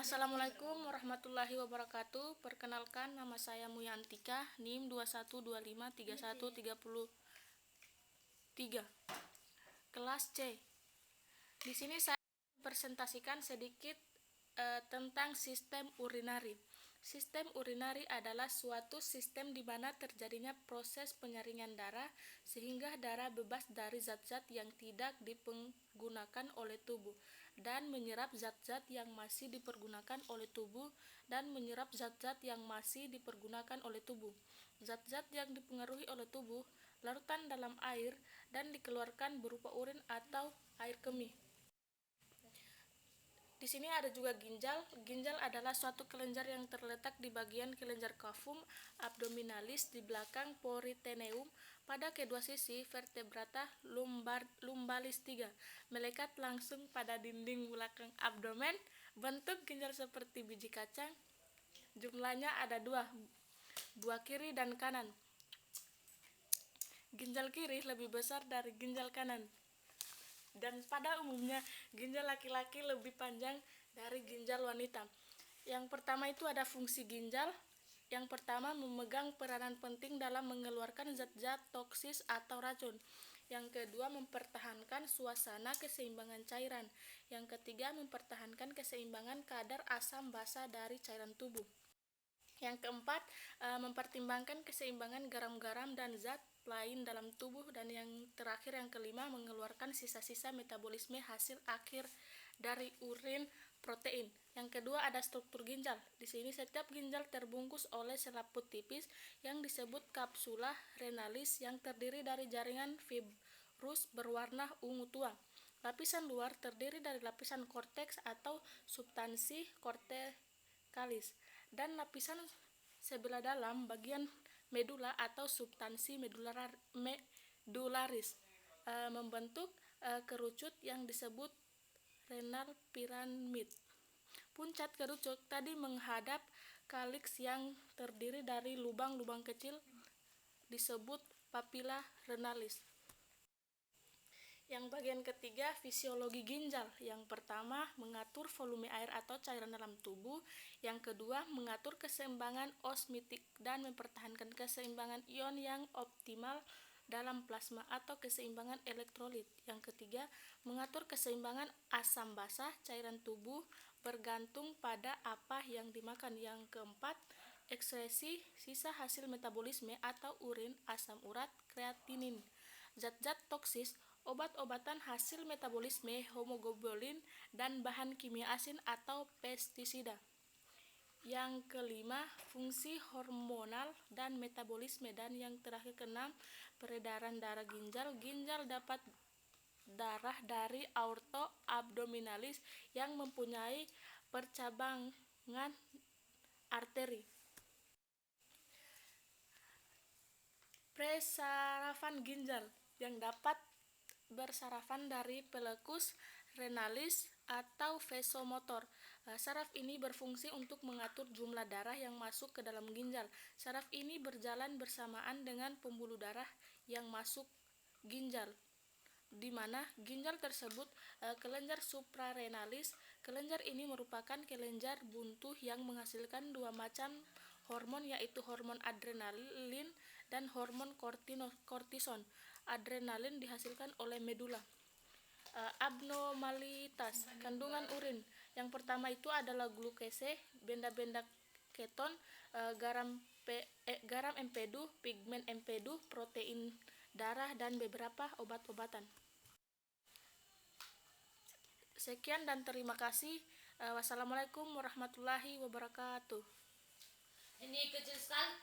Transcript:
Assalamualaikum warahmatullahi wabarakatuh. Perkenalkan, nama saya Muyantika, NIM 21253133. Kelas C. Di sini saya presentasikan sedikit tentang sistem urinari. Sistem urinari adalah suatu sistem di mana terjadinya proses penyaringan darah sehingga darah bebas dari zat-zat yang tidak dipergunakan oleh tubuh dan menyerap zat-zat yang masih dipergunakan oleh tubuh dan menyerap zat-zat yang masih dipergunakan oleh tubuh. Zat-zat yang dipengaruhi oleh tubuh larutan dalam air dan dikeluarkan berupa urin atau air kemih. Di sini ada juga ginjal. Ginjal adalah suatu kelenjar yang terletak di bagian kelenjar cavum abdominalis di belakang peritoneum pada kedua sisi vertebrata lumbalis 3, melekat langsung pada dinding belakang abdomen. Bentuk ginjal seperti biji kacang. Jumlahnya ada 2, buah kiri dan kanan. Ginjal kiri lebih besar dari ginjal kanan. Dan pada umumnya ginjal laki-laki lebih panjang dari ginjal wanita. Yang pertama itu ada fungsi ginjal. Yang pertama, memegang peranan penting dalam mengeluarkan zat-zat toksis atau racun. Yang kedua, mempertahankan suasana keseimbangan cairan. Yang ketiga, mempertahankan keseimbangan kadar asam basa dari cairan tubuh. Yang keempat, mempertimbangkan keseimbangan garam-garam dan zat lain dalam tubuh. Dan yang terakhir, yang kelima, mengeluarkan sisa-sisa metabolisme hasil akhir dari urin protein. Yang kedua, ada struktur ginjal. Di sini setiap ginjal terbungkus oleh selaput tipis yang disebut kapsula renalis yang terdiri dari jaringan fibrus berwarna ungu tua. Lapisan luar terdiri dari lapisan korteks atau substansi kortikalis, dan lapisan sebelah dalam bagian medula atau substansi medularis membentuk kerucut yang disebut renal piramid. Puncak kerucut tadi menghadap kaliks yang terdiri dari lubang-lubang kecil disebut papila renalis. Yang bagian ketiga, fisiologi ginjal. Yang pertama, mengatur volume air atau cairan dalam tubuh. Yang kedua, mengatur keseimbangan osmotik dan mempertahankan keseimbangan ion yang optimal dalam plasma atau keseimbangan elektrolit. Yang ketiga, mengatur keseimbangan asam basa cairan tubuh bergantung pada apa yang dimakan. Yang keempat, ekskresi sisa hasil metabolisme atau urin, asam urat, kreatinin, zat-zat toksis, obat-obatan hasil metabolisme, hemoglobin, dan bahan kimia asin atau pestisida. Yang kelima, fungsi hormonal dan metabolisme. Dan yang terakhir, keenam, peredaran darah ginjal. Ginjal dapat darah dari aorta abdominalis yang mempunyai percabangan arteri. Presarafan ginjal yang dapat bersarafan dari plexus renalis atau vasomotor. Saraf ini berfungsi untuk mengatur jumlah darah yang masuk ke dalam ginjal. Saraf ini berjalan bersamaan dengan pembuluh darah yang masuk ginjal, di mana ginjal tersebut kelenjar suprarenalis. Kelenjar ini merupakan kelenjar buntu yang menghasilkan 2 macam hormon, yaitu hormon adrenalin dan hormon kortison. Adrenalin dihasilkan oleh medula. Abnormalitas kandungan urin. Yang pertama itu adalah glukose, benda-benda keton, garam empedu, pigmen empedu, protein darah, dan beberapa obat-obatan. Sekian dan terima kasih. Wassalamualaikum warahmatullahi wabarakatuh. Ini kecil sekali.